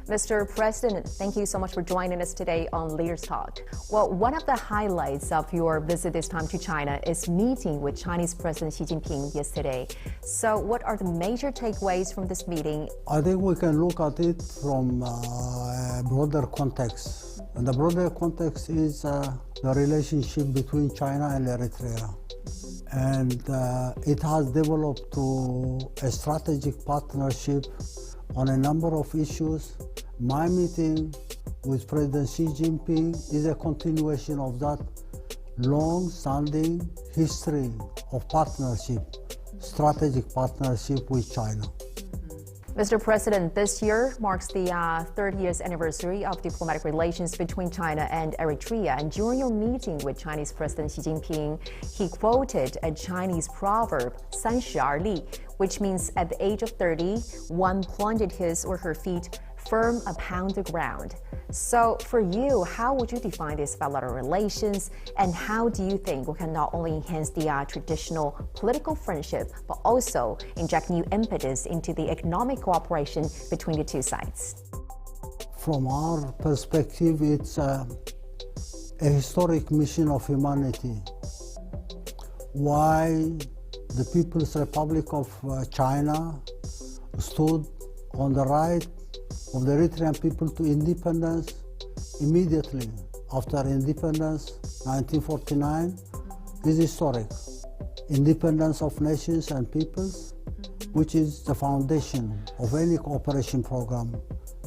Mr. President, thank you so much for joining us today on Leaders Talk. Well, one of the highlights of your visit this time to China is meeting with Chinese President Xi Jinping yesterday. So what are the major takeaways from this meeting? I think we can look at it from a broader context. And the broader context is the relationship between China and Eritrea. And it has developed to a strategic partnership on a number of issues. My meeting with President Xi Jinping is a continuation of that long-standing history of partnership, strategic partnership with China. Mr. President, this year marks the 30th anniversary of diplomatic relations between China and Eritrea. And during your meeting with Chinese President Xi Jinping, he quoted a Chinese proverb, 30而立, which means at the age of 30, one planted his or her feet firm upon the ground. So for you, how would you define these bilateral relations, and how do you think we can not only enhance the traditional political friendship, but also inject new impetus into the economic cooperation between the two sides? From our perspective, it's a historic mission of humanity. Why the People's Republic of China stood on the right of the Eritrean people to independence immediately after independence, 1949, is historic. Independence of nations and peoples, which is the foundation of any cooperation program,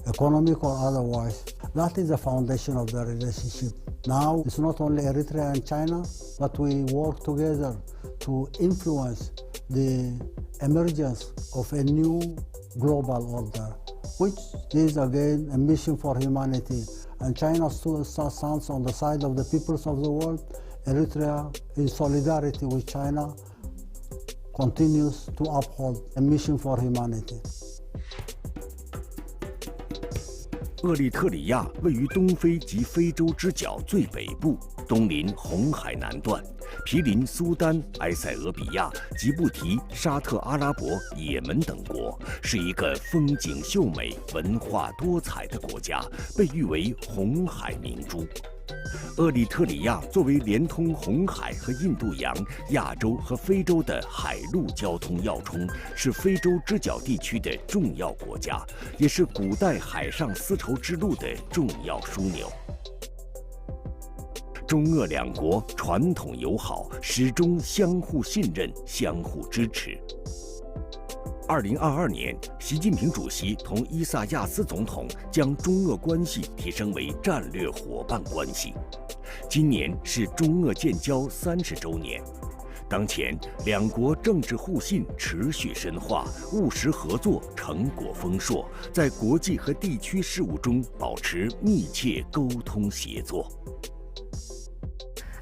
economic or otherwise. That is the foundation of the relationship. Now, it's not only Eritrea and China, but we work together to influence the emergence of a new global order, which is again a mission for humanity. And China still stands on the side of the peoples of the world. Eritrea, in solidarity with China, continues to uphold a mission for humanity. 厄立特里亚位于东非及非洲之角最北部，东临红海南段，毗邻苏丹、埃塞俄比亚、吉布提、沙特阿拉伯、也门等国，是一个风景秀美、文化多彩的国家，被誉为红海明珠。厄立特里亚作为连通红海和印度洋、亚洲和非洲的海陆交通要冲，是非洲之角地区的重要国家，也是古代海上丝绸之路的重要枢纽。中俄两国传统友好，始终相互信任、相互支持。2022年，习近平主席同伊萨亚斯总统将中俄关系提升为战略伙伴关系。今年是中俄建交30周年，当前两国政治互信持续深化，务实合作成果丰硕，在国际和地区事务中保持密切沟通协作。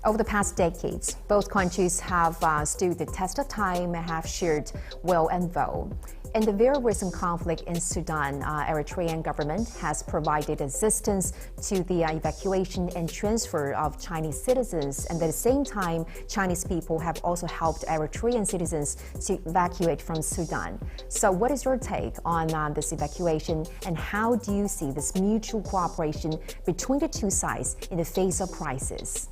Over the past decades, both countries have stood the test of time and have shared will and vow. In the very recent conflict in Sudan, Eritrean government has provided assistance to the evacuation and transfer of Chinese citizens, and at the same time, Chinese people have also helped Eritrean citizens to evacuate from Sudan. So what is your take on this evacuation, and how do you see this mutual cooperation between the two sides in the face of crisis?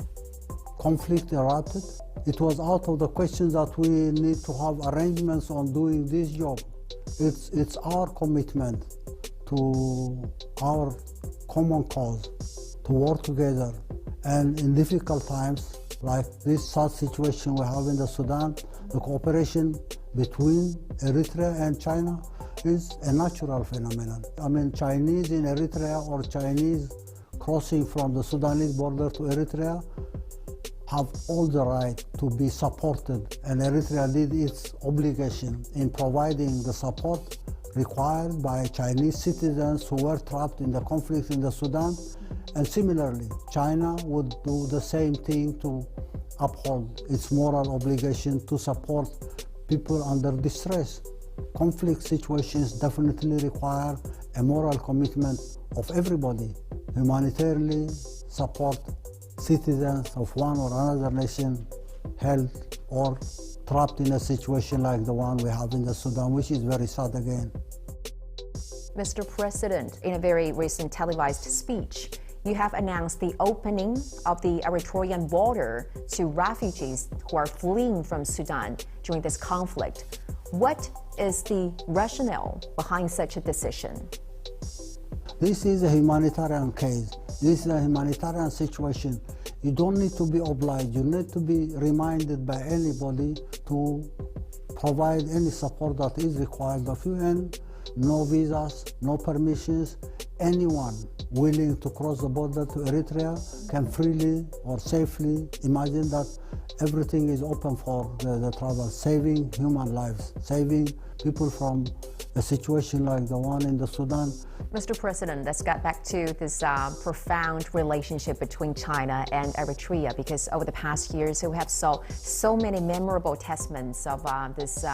Conflict erupted. It was out of the question that we need to have arrangements on doing this job. It's our commitment to our common cause, to work together. And in difficult times, like this sad situation we have in the Sudan, the cooperation between Eritrea and China is a natural phenomenon. I mean, Chinese in Eritrea or Chinese crossing from the Sudanese border to Eritrea have all the right to be supported, and Eritrea did its obligation in providing the support required by Chinese citizens who were trapped in the conflict in the Sudan. And similarly, China would do the same thing to uphold its moral obligation to support people under distress. Conflict situations definitely require a moral commitment of everybody, humanitarily support citizens of one or another nation held or trapped in a situation like the one we have in the Sudan, which is very sad again. Mr. President, in a very recent televised speech, you have announced the opening of the Eritrean border to refugees who are fleeing from Sudan during this conflict. What is the rationale behind such a decision? This is a humanitarian case. This is a humanitarian situation. You don't need to be obliged. You need to be reminded by anybody to provide any support that is required of you, and no visas, no permissions. Anyone willing to cross the border to Eritrea can freely or safely imagine that everything is open for the travel, saving human lives, saving people from a situation like the one in the Sudan. Mr. President, let's get back to this profound relationship between China and Eritrea, because over the past years we have saw so many memorable testaments of this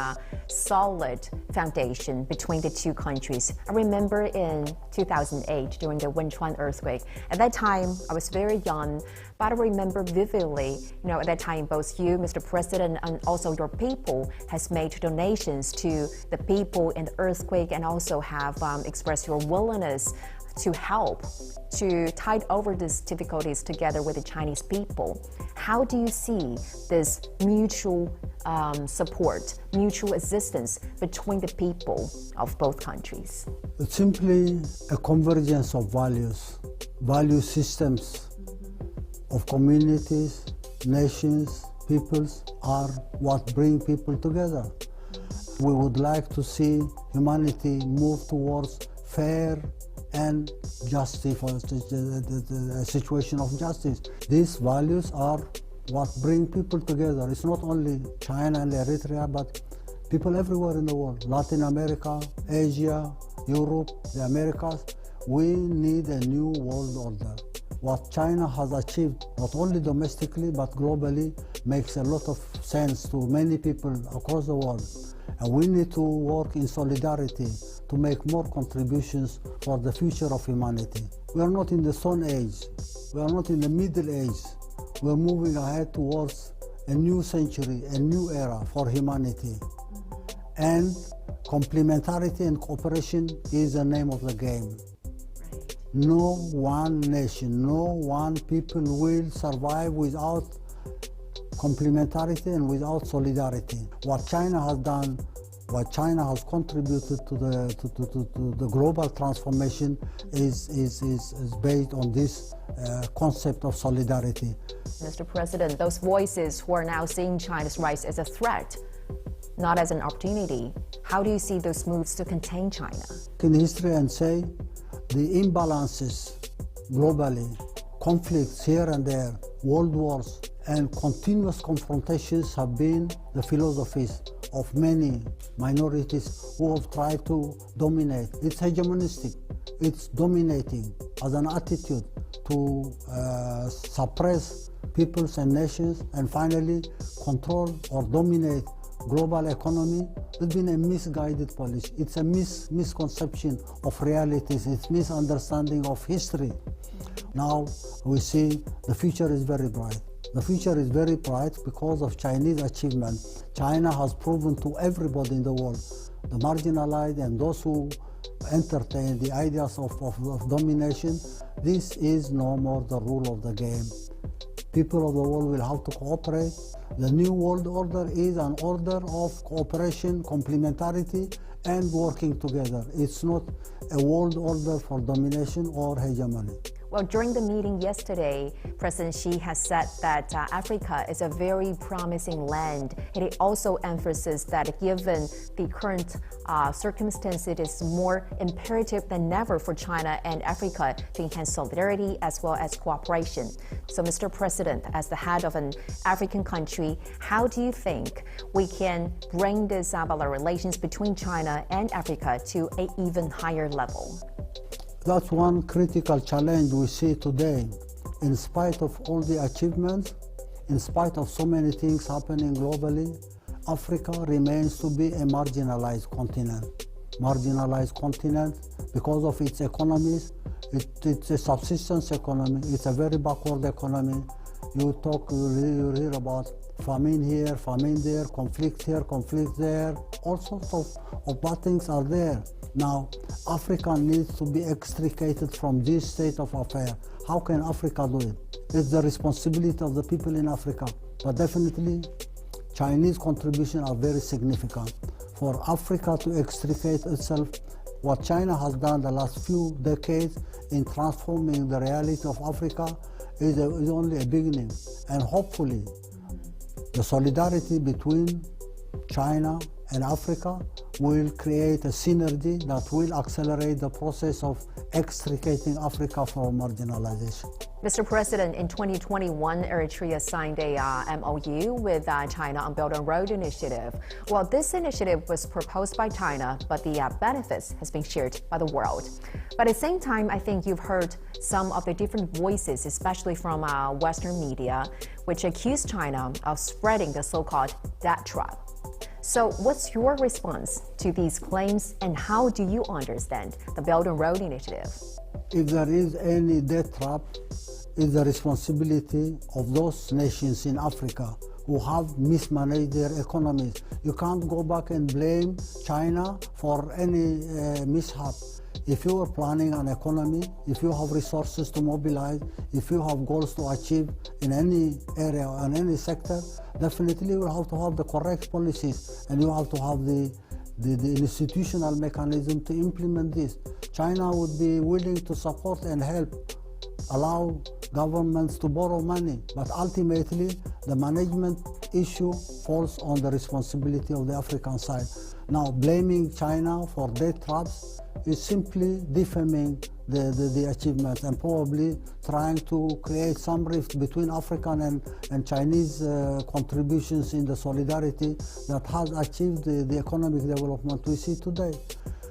solid foundation between the two countries. I remember in 2008 during the Wenchuan earthquake. At that time, I was very young, but I remember vividly, at that time, both you, Mr. President, and also your people has made donations to the people in the earthquake, and also have expressed your willingness to help to tide over these difficulties together with the Chinese people. How do you see this mutual support, mutual assistance between the people of both countries? It's simply a convergence of values, value systems of communities, nations, peoples are what bring people together. We would like to see humanity move towards fair and justice, for a situation of justice. These values are what bring people together. It's not only China and Eritrea, but people everywhere in the world. Latin America, Asia, Europe, the Americas. We need a new world order. What China has achieved, not only domestically but globally, makes a lot of sense to many people across the world. And we need to work in solidarity to make more contributions for the future of humanity. We are not in the Stone Age. We are not in the Middle Age. We are moving ahead towards a new century, a new era for humanity. And complementarity and cooperation is the name of the game. No one nation, no one people will survive without complementarity and without solidarity. What China has done, what China has contributed to the global transformation is based on this concept of solidarity. Mr. President, those voices who are now seeing China's rise as a threat, not as an opportunity, how do you see those moves to contain China? In history and say, the imbalances globally, conflicts here and there, world wars, and continuous confrontations have been the philosophies of many minorities who have tried to dominate. It's hegemonistic, it's dominating as an attitude to suppress peoples and nations and finally control or dominate global economy. It's been a misguided policy. It's a misconception of realities. It's misunderstanding of history. Now we see the future is very bright. The future is very bright because of Chinese achievement. China has proven to everybody in the world, the marginalized and those who entertain the ideas of domination, this is no more the rule of the game. People of the world will have to cooperate. The new world order is an order of cooperation, complementarity, and working together. It's not a world order for domination or hegemony. Well, during the meeting yesterday, President Xi has said that Africa is a very promising land. And he also emphasized that given the current circumstances, it is more imperative than ever for China and Africa to enhance solidarity as well as cooperation. So, Mr. President, as the head of an African country, how do you think we can bring these bilateral relations between China and Africa to an even higher level? That's one critical challenge we see today. In spite of all the achievements, in spite of so many things happening globally, Africa remains to be a marginalized continent. Marginalized continent because of its economies. It's a subsistence economy. It's a very backward economy. You hear about famine here, famine there, conflict here, conflict there. All sorts of bad things are there. Now, Africa needs to be extricated from this state of affairs. How can Africa do it? It's the responsibility of the people in Africa. But definitely, Chinese contributions are very significant. For Africa to extricate itself, what China has done the last few decades in transforming the reality of Africa is only a beginning. And hopefully, the solidarity between China and Africa will create a synergy that will accelerate the process of extricating Africa from marginalization. Mr. President, in 2021, Eritrea signed a MOU with China on Belt and Road Initiative. Well, this initiative was proposed by China, but the benefits has been shared by the world. But at the same time, I think you've heard some of the different voices, especially from Western media, which accuse China of spreading the so-called debt trap. So what's your response to these claims, and how do you understand the Belt and Road Initiative? If there is any debt trap, it's the responsibility of those nations in Africa who have mismanaged their economies. You can't go back and blame China for any mishap. If you are planning an economy, if you have resources to mobilize, if you have goals to achieve in any area or in any sector, definitely you have to have the correct policies, and you have to have the institutional mechanism to implement this. China would be willing to support and help, allow governments to borrow money, but ultimately the management issue falls on the responsibility of the African side. Now, blaming China for debt traps is simply defaming the achievements and probably trying to create some rift between African and Chinese contributions in the solidarity that has achieved the economic development we see today.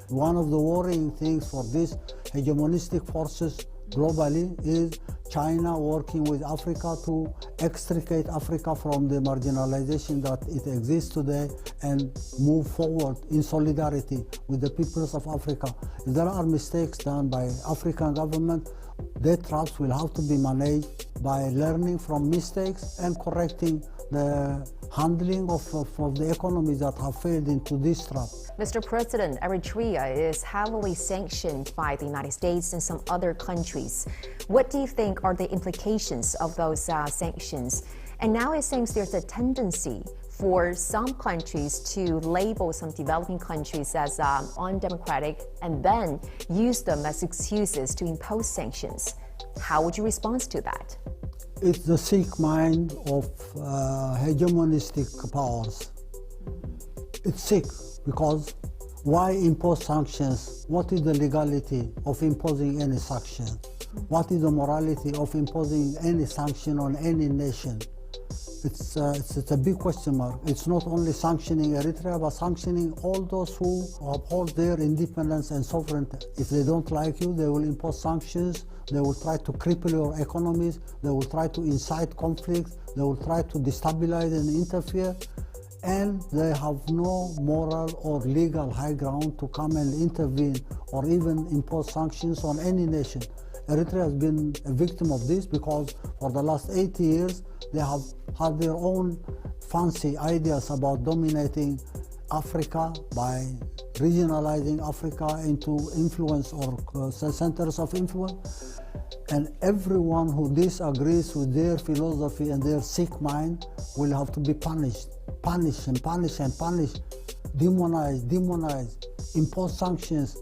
One of the worrying things for these hegemonistic forces globally is China working with Africa to extricate Africa from the marginalization that it exists today and move forward in solidarity with the peoples of Africa. If there are mistakes done by African government, debt traps will have to be managed by learning from mistakes and correcting the handling of the economies that have failed into this trap. Mr. President, Eritrea is heavily sanctioned by the United States and some other countries. What do you think are the implications of those sanctions? And now it seems there's a tendency for some countries to label some developing countries as undemocratic and then use them as excuses to impose sanctions. How would you respond to that? It's the sick mind of hegemonistic powers. It's sick because why impose sanctions? What is the legality of imposing any sanction? What is the morality of imposing any sanction on any nation? It's a big question mark. It's not only sanctioning Eritrea, but sanctioning all those who uphold their independence and sovereignty. If they don't like you, they will impose sanctions. They will try to cripple your economies. They will try to incite conflict. They will try to destabilize and interfere. And they have no moral or legal high ground to come and intervene or even impose sanctions on any nation. Eritrea has been a victim of this because for the last 80 years, they have had their own fancy ideas about dominating Africa by regionalizing Africa into influence or centers of influence. And everyone who disagrees with their philosophy and their sick mind will have to be punished. Punish and punish and punish. Demonize, impose sanctions.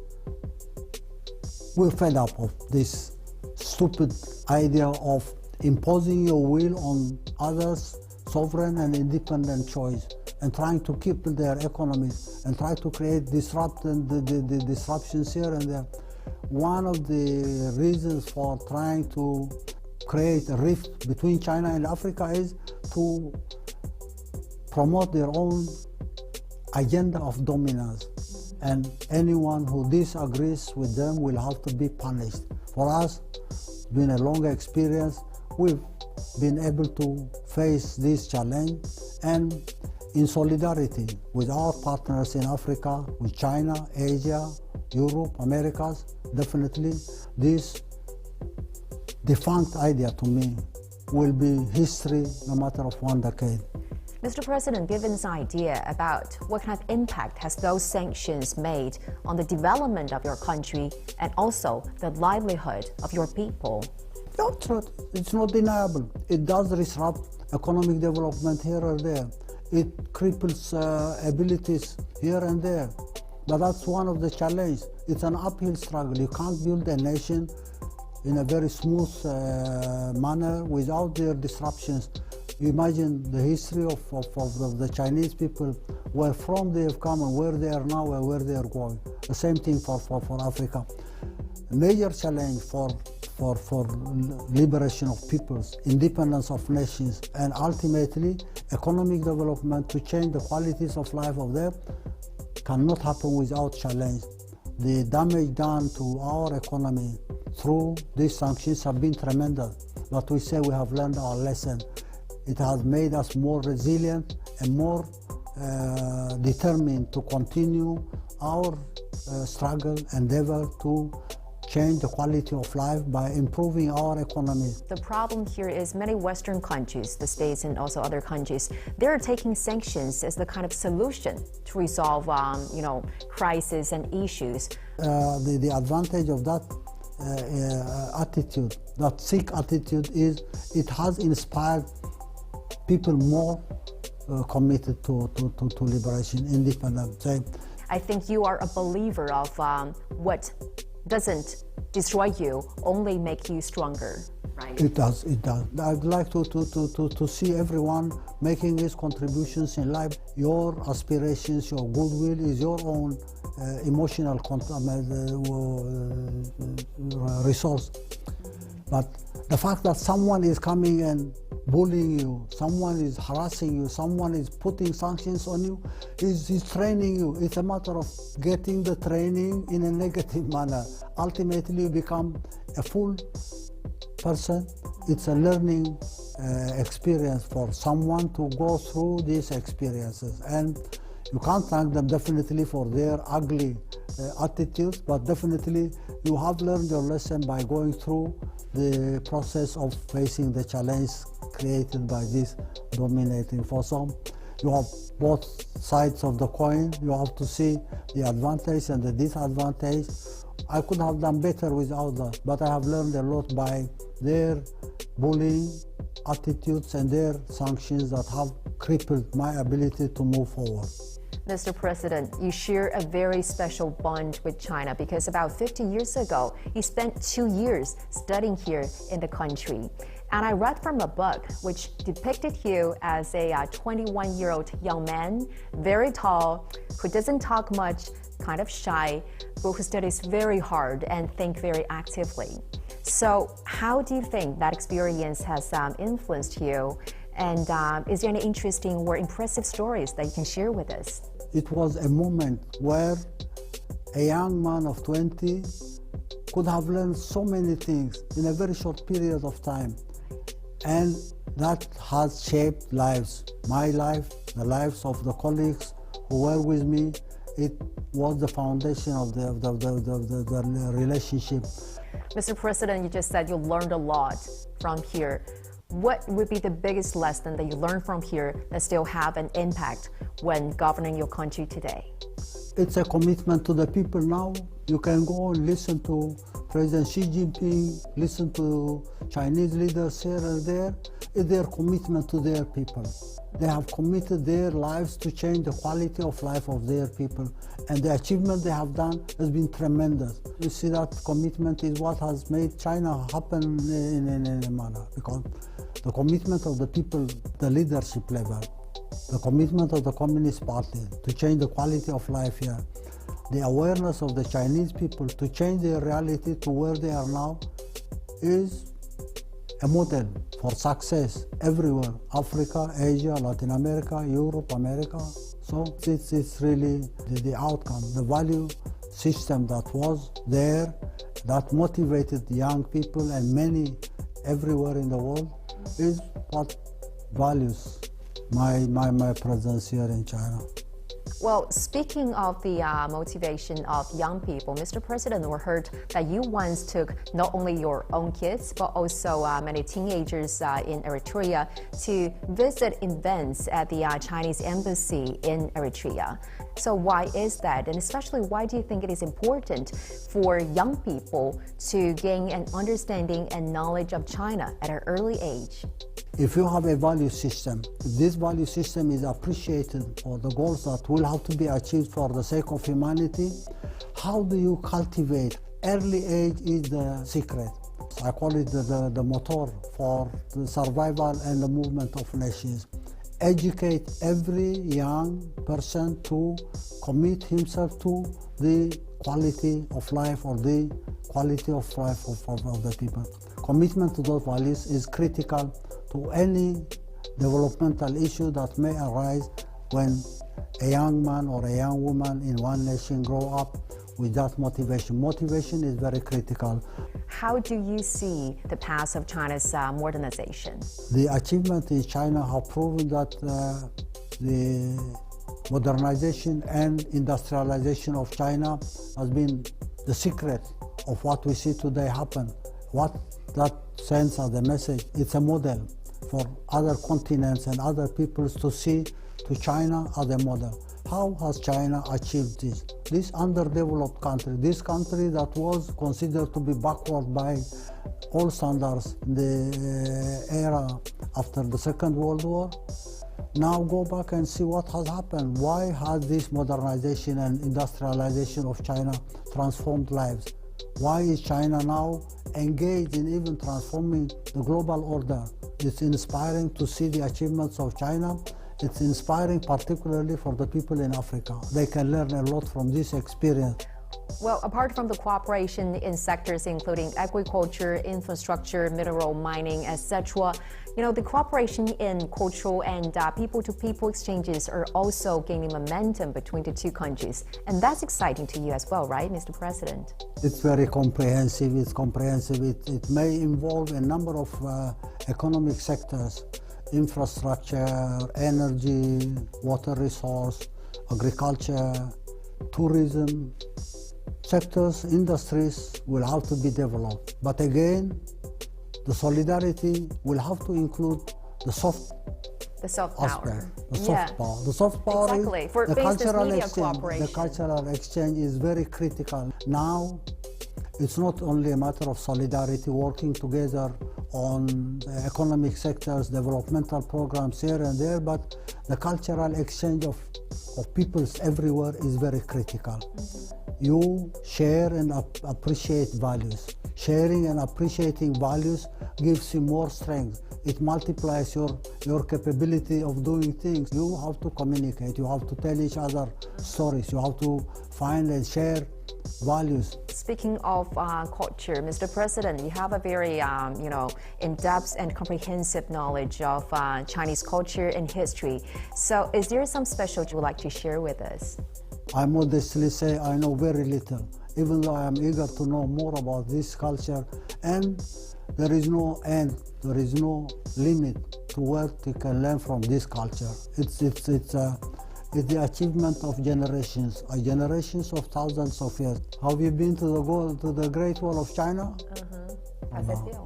We're fed up of this stupid idea of imposing your will on others' sovereign and independent choice and trying to keep their economies and try to create the disruptions here and there. One of the reasons for trying to create a rift between China and Africa is to promote their own agenda of dominance. And anyone who disagrees with them will have to be punished. For us, it's been a long experience. We've been able to face this challenge, and in solidarity with our partners in Africa, with China, Asia, Europe, Americas, definitely this defunct idea to me will be history no matter of one decade. Mr. President, give us an idea about what kind of impact has those sanctions made on the development of your country and also the livelihood of your people. It's not deniable. It does disrupt economic development here or there. It cripples abilities here and there. But that's one of the challenges. It's an uphill struggle. You can't build a nation in a very smooth manner without their disruptions. Imagine the history of the Chinese people, where from they have come and where they are now and where they are going. The same thing for Africa. A major challenge for liberation of peoples, independence of nations, and ultimately economic development to change the qualities of life of them cannot happen without challenge. The damage done to our economy through these sanctions have been tremendous, but we say we have learned our lesson. It has made us more resilient and more determined to continue our struggle, endeavor to change the quality of life by improving our economy. The problem here is many Western countries, the States and also other countries, they're taking sanctions as the kind of solution to resolve, crises and issues. The advantage of that attitude, that Sikh attitude, is it has inspired people more committed to liberation, independence. I think you are a believer of what doesn't destroy you, only make you stronger, right? It does. I'd like to see everyone making his contributions in life. Your aspirations, your goodwill is your own emotional resource. But the fact that someone is coming and bullying you, someone is harassing you, someone is putting sanctions on you, is training you. It's a matter of getting the training in a negative manner. Ultimately, you become a full person. It's a learning experience for someone to go through these experiences. And you can't thank them definitely for their ugly attitudes, but definitely you have learned your lesson by going through the process of facing the challenge created by this dominating force. You have both sides of the coin. You have to see the advantage and the disadvantage. I could have done better without that, but I have learned a lot by their bullying attitudes and their sanctions that have crippled my ability to move forward. Mr. President, you share a very special bond with China because about 50 years ago, you spent 2 years studying here in the country. And I read from a book which depicted you as a 21-year-old young man, very tall, who doesn't talk much, kind of shy, but who studies very hard and think very actively. So how do you think that experience has influenced you? And is there any interesting or impressive stories that you can share with us? It was a moment where a young man of 20 could have learned so many things in a very short period of time. And that has shaped lives. My life, the lives of the colleagues who were with me. It was the foundation of the relationship. Mr. President, you just said you learned a lot from here. What would be the biggest lesson that you learned from here that still have an impact when governing your country today? It's a commitment to the people now. You can go and listen to President Xi Jinping, listen to Chinese leaders here and there. It's their commitment to their people. They have committed their lives to change the quality of life of their people. And the achievement they have done has been tremendous. You see, that commitment is what has made China happen in a manner. Because the commitment of the people, the leadership level, the commitment of the Communist Party to change the quality of life here, the awareness of the Chinese people to change their reality to where they are now is a model for success everywhere. Africa, Asia, Latin America, Europe, America. So it's really the outcome, the value system that was there, that motivated young people and many everywhere in the world, is what values my presence here in China. Well, speaking of the motivation of young people, Mr. President, we heard that you once took not only your own kids, but also many teenagers in Eritrea to visit events at the Chinese embassy in Eritrea. So why is that? And especially, why do you think it is important for young people to gain an understanding and knowledge of China at an early age? If you have a value system, if this value system is appreciated for the goals that will have to be achieved for the sake of humanity, how do you cultivate? Early age is the secret. I call it the motor for the survival and the movement of nations. Educate every young person to commit himself to the quality of life or the quality of life of the people. Commitment to those values is critical to any developmental issue that may arise when a young man or a young woman in one nation grow up with that motivation. Motivation is very critical. How do you see the path of China's modernization? The achievement in China have proven that the modernization and industrialization of China has been the secret of what we see today happen. What that sends as a message, it's a model for other continents and other peoples to see to China as a model. How has China achieved this? This underdeveloped country, this country that was considered to be backward by all standards in the era after the Second World War. Now go back and see what has happened. Why has this modernization and industrialization of China transformed lives? Why is China now engaged in even transforming the global order? It's inspiring to see the achievements of China. It's inspiring particularly for the people in Africa. They can learn a lot from this experience. Well, apart from the cooperation in sectors including agriculture, infrastructure, mineral mining, etc., the cooperation in cultural and people-to-people exchanges are also gaining momentum between the two countries. And that's exciting to you as well, right, Mr. President? It's very comprehensive. It's comprehensive. It may involve a number of economic sectors: infrastructure, energy, water resource, agriculture, tourism. Sectors, industries will have to be developed. But again, the solidarity will have to include the soft power. Aspect, the soft power. The soft power exactly. is for the cultural media exchange. cooperation. The cultural exchange is very critical. Now, it's not only a matter of solidarity, working together on economic sectors, developmental programs here and there, but the cultural exchange of peoples everywhere is very critical. You share and appreciate values. Sharing and appreciating values gives you more strength. It multiplies your capability of doing things. You have to communicate. You have to tell each other stories. You have to find and share values. Speaking of culture, Mr. President, you have a very in-depth and comprehensive knowledge of Chinese culture and history. So is there some special you would like to share with us? I modestly say I know very little, even though I am eager to know more about this culture, and there is no end, there is no limit to what you can learn from this culture. It's the achievement of generations of thousands of years. Have you been to the Great Wall of China?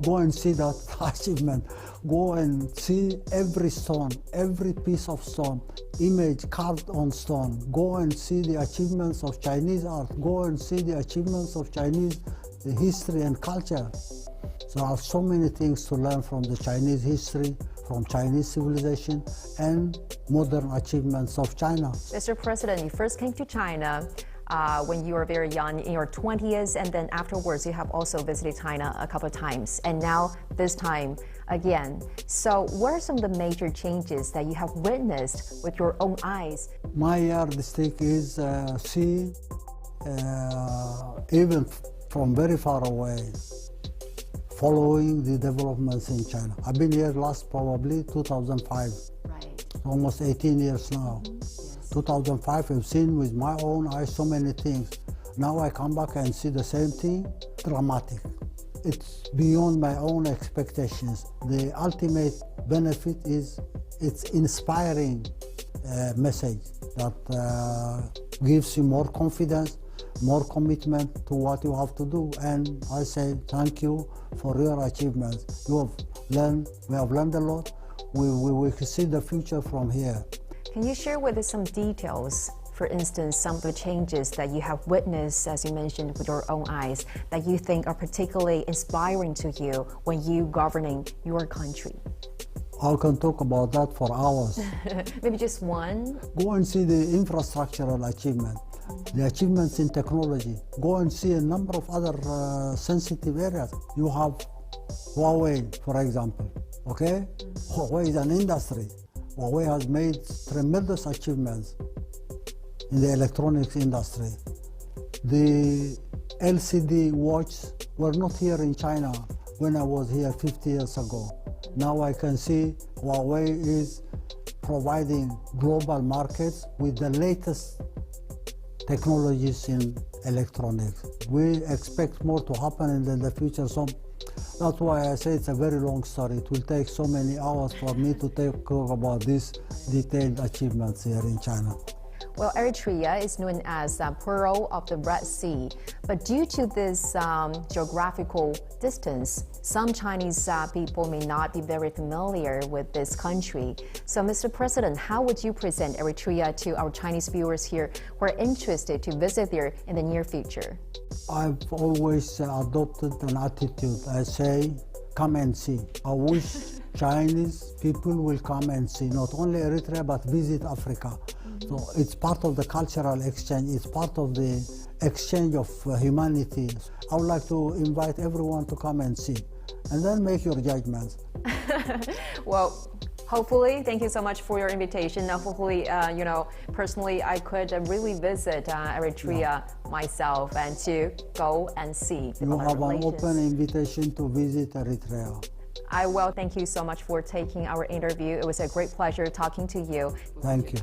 Go and see that achievement. Go and see every stone, every piece of stone, image carved on stone. Go and see the achievements of Chinese art. Go and see the achievements of Chinese history and culture. So there are so many things to learn from the Chinese history, from Chinese civilization, and modern achievements of China. Mr. President, you first came to China when you were very young, in your 20s, and then afterwards you have also visited China a couple of times, and now this time again. So what are some of the major changes that you have witnessed with your own eyes? My yardstick is see even from very far away, following the developments in China. I've been here last probably 2005, Right. almost 18 years now. 2005, I've seen with my own eyes so many things. Now I come back and see the same thing, dramatic. It's beyond my own expectations. The ultimate benefit is its inspiring message. that gives you more confidence, more commitment to what you have to do. And I say thank you for your achievements. We have learned a lot. We can see the future from here. Can you share with us some details? For instance, some of the changes that you have witnessed, as you mentioned, with your own eyes, that you think are particularly inspiring to you when you governing your country? I can talk about that for hours. Maybe just one? Go and see the infrastructural achievement, the achievements in technology. Go and see a number of other sensitive areas. You have Huawei, for example, okay? Huawei is an industry. Huawei has made tremendous achievements in the electronics industry. The LCD watches were not here in China when I was here 50 years ago. Now I can see Huawei is providing global markets with the latest technologies in electronics. We expect more to happen in the future, so that's why I say it's a very long story. It will take so many hours for me to talk about these detailed achievements here in China. Well, Eritrea is known as the Pearl of the Red Sea, but due to this geographical distance, some Chinese people may not be very familiar with this country. So, Mr. President, how would you present Eritrea to our Chinese viewers here who are interested to visit there in the near future? I've always adopted an attitude. I say, come and see. I wish Chinese people will come and see, not only Eritrea, but visit Africa. So it's part of the cultural exchange, it's part of the exchange of humanity. I would like to invite everyone to come and see, and then make your judgments. Well, hopefully, thank you so much for your invitation. Hopefully, personally, I could really visit Eritrea myself and to go and see. You have an open invitation to visit Eritrea. I will. Thank you so much for taking our interview. It was a great pleasure talking to you. Thank you.